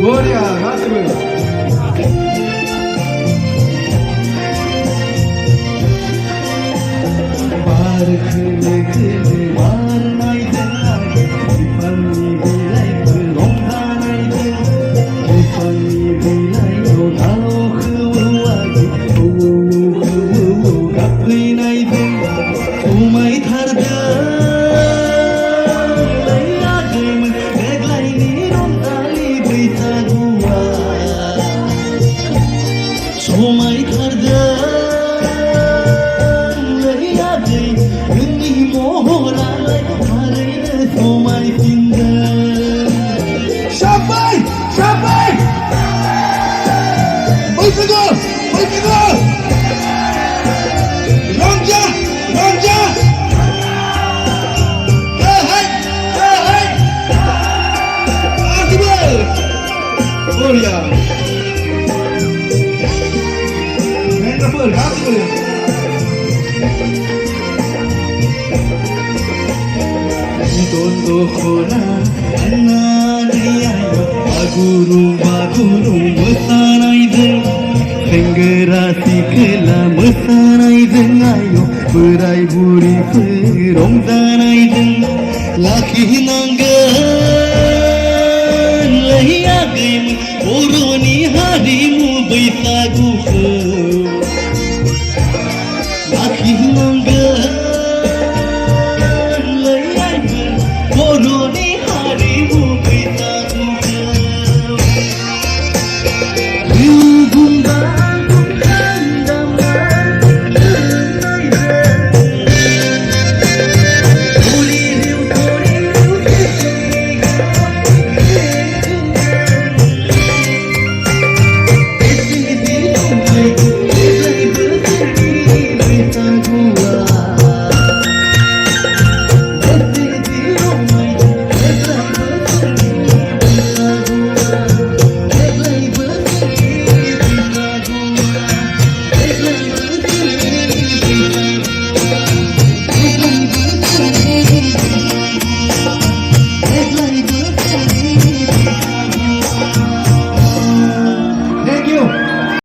Gloria, Matheus. Mar khele khele mar nai denai, pani bilai rong danai den, pani bilai rong alo khwagi, gapli nai den, umai thar da, laiya game deglai ni rong dali bita gua, umai thar da. Champai! Champai! Muito gol! Muito gol! Ronja! Ronja! Hey! Hey! Akbar! Gloria! Wonderful! Akbar! Tondo khona ananiyayo baguru baguru mesanai den sengera sikela mesanai den ayo berai buri rongdanai den laki nangga